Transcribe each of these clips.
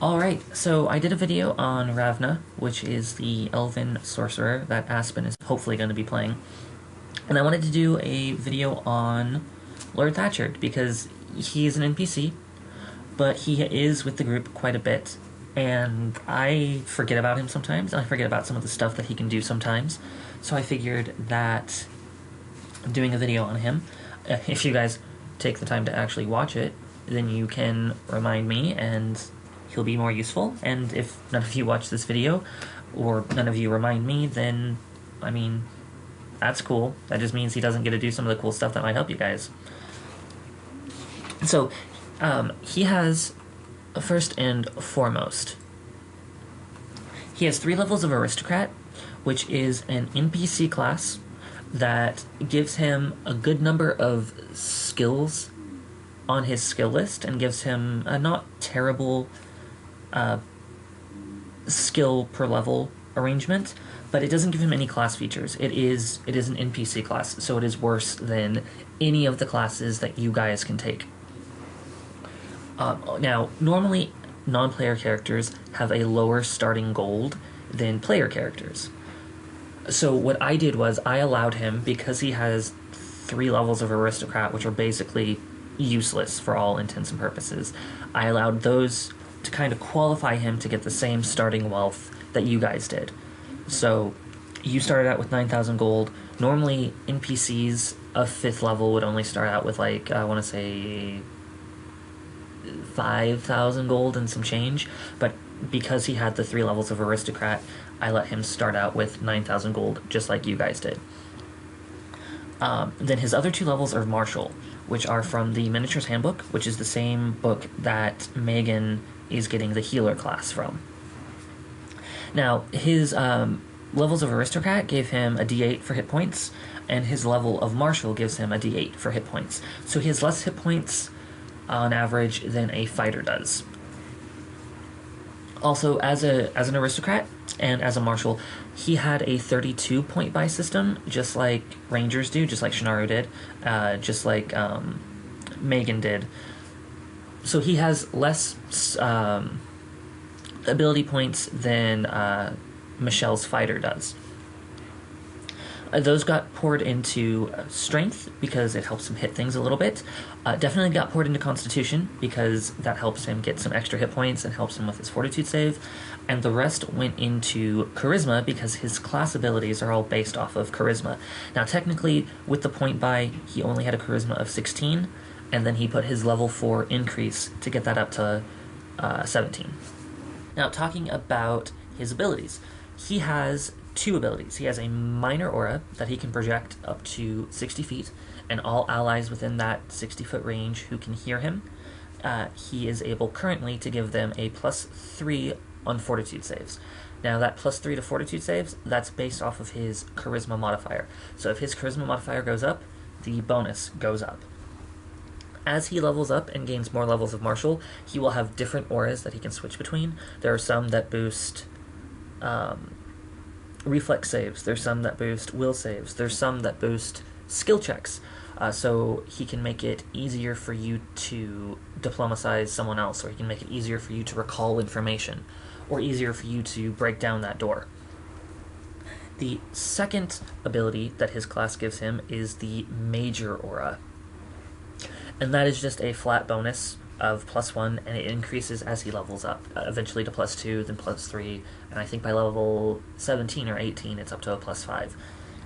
Alright, so I did a video on Ravna, which is the elven sorcerer that Aspen is hopefully going to be playing. And I wanted to do a video on Lord Thatchurd, because he is an NPC, but he is with the group quite a bit, and I forget about him sometimes, and I forget about some of the stuff that he can do sometimes. So I figured that doing a video on him, if you guys take the time to actually watch it, then you can remind me and he'll be more useful. And if none of you watch this video, or none of you remind me, then, I mean, that's cool. That just means he doesn't get to do some of the cool stuff that might help you guys. So, he has, first and foremost, he has 3 levels of Aristocrat, which is an NPC class that gives him a good number of skills on his skill list and gives him a not terrible skill per level arrangement, but it doesn't give him any class features. It is an NPC class, so it is worse than any of the classes that you guys can take. Now, normally non-player characters have a lower starting gold than player characters. So what I did was I allowed him, because he has 3 levels of Aristocrat, which are basically useless for all intents and purposes, I allowed those to kind of qualify him to get the same starting wealth that you guys did. So you started out with 9,000 gold. Normally NPCs of 5th level would only start out with, like, I want to say 5,000 gold and some change, but because he had the 3 levels of Aristocrat, I let him start out with 9,000 gold, just like you guys did. Then his other 2 levels are Martial, which are from the Miniatures Handbook, which is the same book that Megan is getting the healer class from. Now, his levels of Aristocrat gave him a d8 for hit points, and his level of Martial gives him a d8 for hit points. So he has less hit points on average than a fighter does. Also, as an Aristocrat and as a Martial, he had a 32 point buy system, just like Rangers do, just like Shinaru did, just like Megan did. So he has less ability points than Michelle's fighter does. Those got poured into Strength, because it helps him hit things a little bit. Definitely got poured into Constitution, because that helps him get some extra hit points and helps him with his Fortitude save. And the rest went into Charisma, because his class abilities are all based off of Charisma. Now, technically, with the point buy, he only had a Charisma of 16, and then he put his level 4 increase to get that up to 17. Now, talking about his abilities, he has 2 abilities. He has a minor aura that he can project up to 60 feet, and all allies within that 60-foot range who can hear him, he is able currently to give them a +3 on Fortitude saves. Now, that +3 to Fortitude saves, that's based off of his Charisma modifier. So if his Charisma modifier goes up, the bonus goes up. As he levels up and gains more levels of Martial, he will have different auras that he can switch between. There are some that boost reflex saves, there's some that boost will saves, there's some that boost skill checks, so he can make it easier for you to diplomatize someone else, or he can make it easier for you to recall information, or easier for you to break down that door. The second ability that his class gives him is the Major Aura, and that is just a flat bonus of +1, and it increases as he levels up, eventually to +2, then +3, and I think by level 17 or 18 it's up to a +5.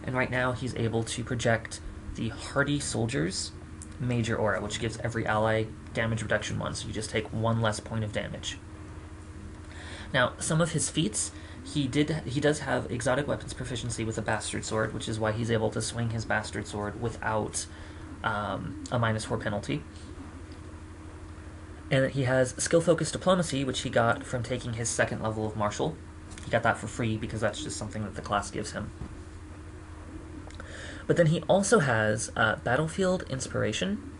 And right now he's able to project the Hardy Soldier's Major Aura, which gives every ally damage reduction 1, so you just take 1 less point of damage. Now, some of his feats, he does have exotic weapons proficiency with a Bastard Sword, which is why he's able to swing his Bastard Sword without a -4 penalty. And he has skill-focused diplomacy, which he got from taking his 2nd level of Martial. He got that for free, because that's just something that the class gives him. But then he also has Battlefield Inspiration,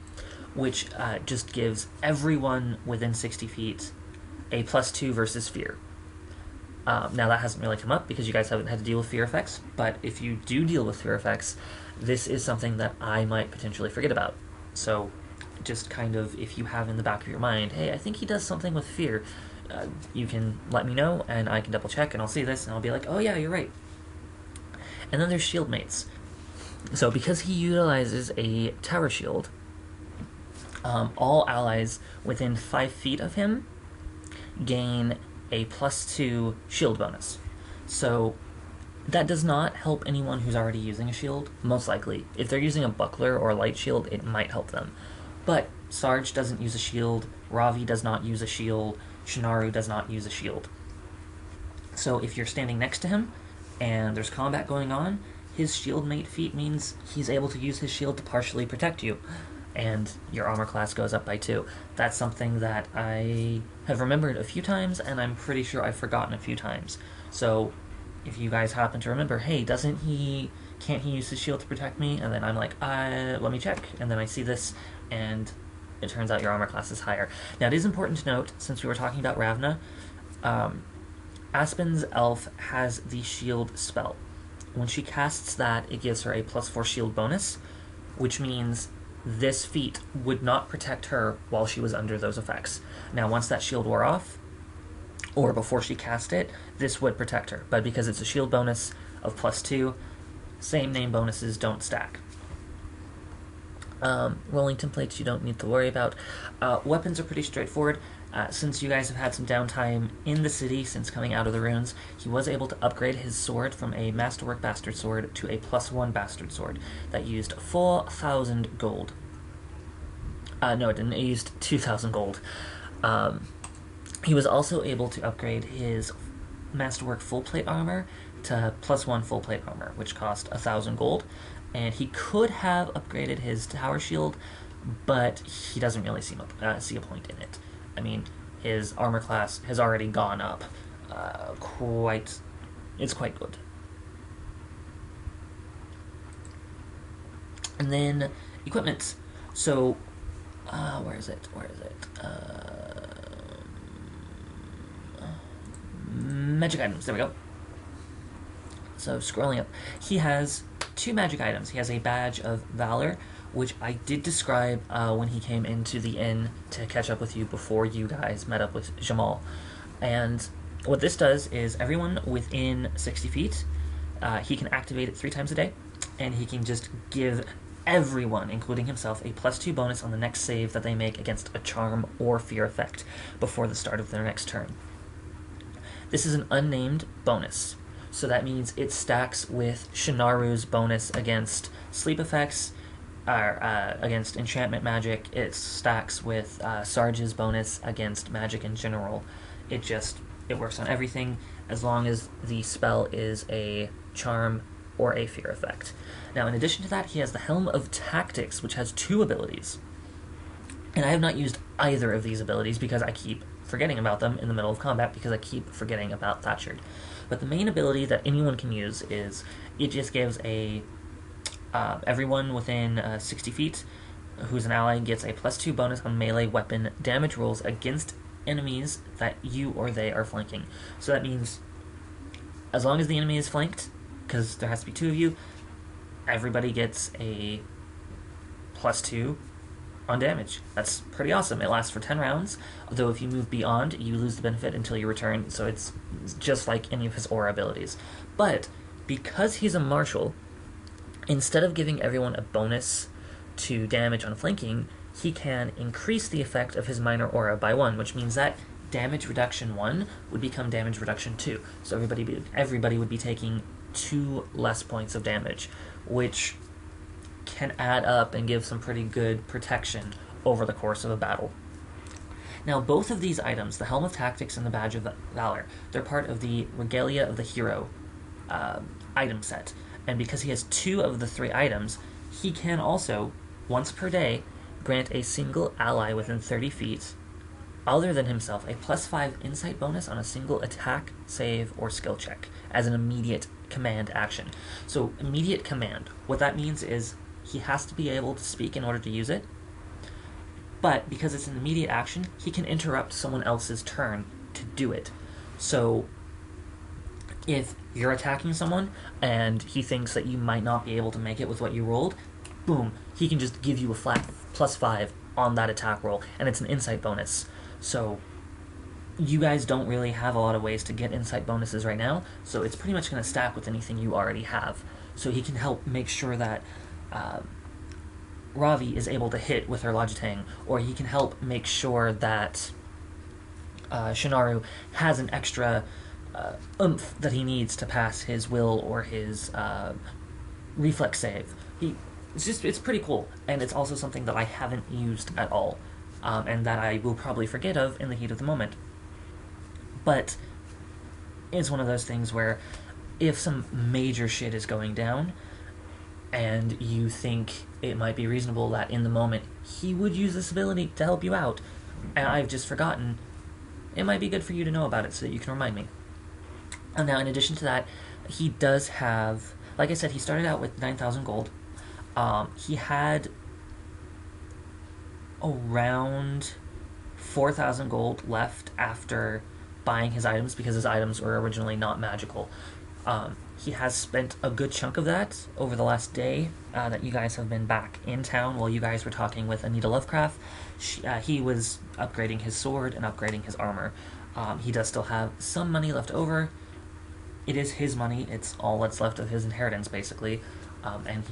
which just gives everyone within 60 feet a +2 versus fear. Now, that hasn't really come up, because you guys haven't had to deal with fear effects, but if you do deal with fear effects, this is something that I might potentially forget about. So just kind of, if you have in the back of your mind, hey, I think he does something with fear, you can let me know, and I can double check, and I'll see this, and I'll be like, oh yeah, you're right. And then there's shield mates. So because he utilizes a tower shield, all allies within 5 feet of him gain a +2 shield bonus. So that does not help anyone who's already using a shield, most likely. If they're using a buckler or a light shield, it might help them. But Sarge doesn't use a shield, Ravi does not use a shield, Shinaru does not use a shield. So if you're standing next to him and there's combat going on, his shield mate feat means he's able to use his shield to partially protect you, and your armor class goes up by 2. That's something that I have remembered a few times, and I'm pretty sure I've forgotten a few times. So if you guys happen to remember, hey, can't he use his shield to protect me? And then I'm like, let me check, and then I see this, and it turns out your armor class is higher. Now, it is important to note, since we were talking about Ravna, Aspen's elf has the shield spell. When she casts that, it gives her a +4 shield bonus, which means this feat would not protect her while she was under those effects. Now, once that shield wore off, or before she cast it, this would protect her. But because it's a shield bonus of +2, same name bonuses don't stack. Rolling templates you don't need to worry about. Weapons are pretty straightforward. Since you guys have had some downtime in the city since coming out of the ruins, he was able to upgrade his sword from a Masterwork Bastard Sword to a +1 Bastard Sword that used 4,000 gold. No, it didn't. It used 2,000 gold. He was also able to upgrade his Masterwork Full Plate Armor to +1 Full Plate Armor, which cost 1,000 gold. And he could have upgraded his Tower Shield, but he doesn't really see a point in it. I mean, his armor class has already gone up it's quite good. And then equipment. So, where is it? Magic items, there we go. So, scrolling up. He has 2 magic items. He has a Badge of Valor, which I did describe when he came into the inn to catch up with you before you guys met up with Jamal. And what this does is everyone within 60 feet, he can activate it 3 times a day, and he can just give everyone, including himself, a +2 bonus on the next save that they make against a charm or fear effect before the start of their next turn. This is an unnamed bonus, so that means it stacks with Shinaru's bonus against sleep effects, against enchantment magic. It stacks with Sarge's bonus against magic in general. It works on everything as long as the spell is a charm or a fear effect. Now, in addition to that, he has the Helm of Tactics, which has 2 abilities. And I have not used either of these abilities because I keep forgetting about them in the middle of combat because I keep forgetting about Thatchurd. But the main ability that anyone can use is it just gives everyone within 60 feet who's an ally gets a +2 bonus on melee weapon damage rolls against enemies that you or they are flanking. So that means as long as the enemy is flanked, because there has to be 2 of you, everybody gets a +2 on damage. That's pretty awesome. It lasts for 10 rounds, although if you move beyond, you lose the benefit until you return, so it's just like any of his aura abilities. But because he's a martial, instead of giving everyone a bonus to damage on flanking, he can increase the effect of his minor aura by 1, which means that damage reduction 1 would become damage reduction 2. So everybody would be taking 2 less points of damage, which can add up and give some pretty good protection over the course of a battle. Now, both of these items, the Helm of Tactics and the Badge of Valor, they're part of the Regalia of the Hero item set. And because he has 2 of the 3 items, he can also, once per day, grant a single ally within 30 feet, other than himself, a +5 insight bonus on a single attack, save, or skill check as an immediate command action. So, immediate command, what that means is he has to be able to speak in order to use it, but because it's an immediate action, he can interrupt someone else's turn to do it. So, if you're attacking someone and he thinks that you might not be able to make it with what you rolled, boom, he can just give you a flat +5 on that attack roll, and it's an insight bonus. So you guys don't really have a lot of ways to get insight bonuses right now, so it's pretty much going to stack with anything you already have. So he can help make sure that Ravi is able to hit with her Logitang, or he can help make sure that Shinaru has an extra oomph that he needs to pass his will or his reflex save. It's pretty cool, and it's also something that I haven't used at all, and that I will probably forget of in the heat of the moment. But it's one of those things where if some major shit is going down, and you think it might be reasonable that in the moment he would use this ability to help you out, and I've just forgotten, it might be good for you to know about it so that you can remind me. And now, in addition to that, he does have, like I said, he started out with 9,000 gold. He had around 4,000 gold left after buying his items, because his items were originally not magical. He has spent a good chunk of that over the last day that you guys have been back in town while you guys were talking with Anita Lovecraft. He was upgrading his sword and upgrading his armor. He does still have some money left over. It is his money. It's all that's left of his inheritance, basically. And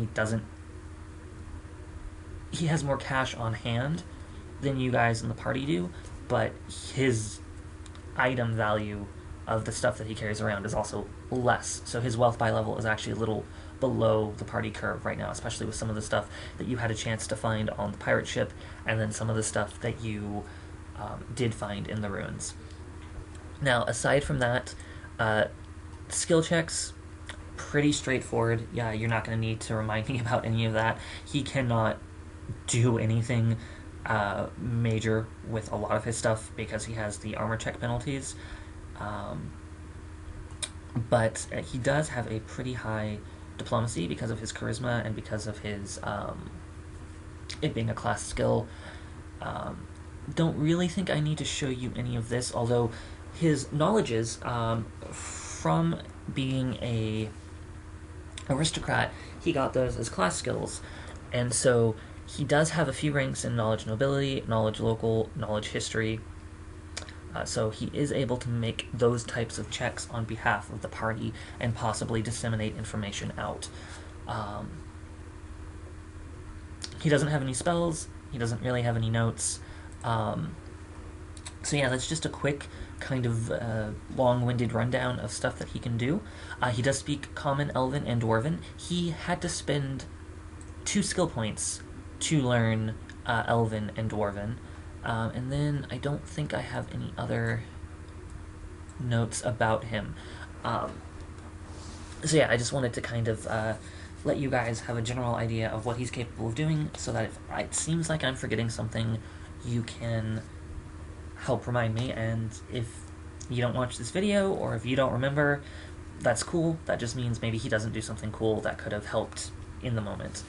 he has more cash on hand than you guys in the party do, but his item value of the stuff that he carries around is also less. So his wealth by level is actually a little below the party curve right now, especially with some of the stuff that you had a chance to find on the pirate ship, and then some of the stuff that you did find in the ruins. Now, aside from that, skill checks, pretty straightforward. Yeah, you're not going to need to remind me about any of that. He cannot do anything major with a lot of his stuff because he has the armor check penalties. But he does have a pretty high diplomacy because of his charisma and because of his it being a class skill. Don't really think I need to show you any of this, although his knowledges from being a aristocrat, he got those as class skills, and so he does have a few ranks in knowledge nobility, knowledge local, knowledge history. So he is able to make those types of checks on behalf of the party and possibly disseminate information out. He doesn't have any spells. He doesn't really have any notes. So yeah, that's just a quick kind of long-winded rundown of stuff that he can do. He does speak Common, Elven, and Dwarven. He had to spend 2 skill points to learn Elven and Dwarven. And then I don't think I have any other notes about him. So yeah, I just wanted to kind of let you guys have a general idea of what he's capable of doing, so that if it seems like I'm forgetting something, you can help remind me. And if you don't watch this video, or if you don't remember, that's cool. That just means maybe he doesn't do something cool that could have helped in the moment.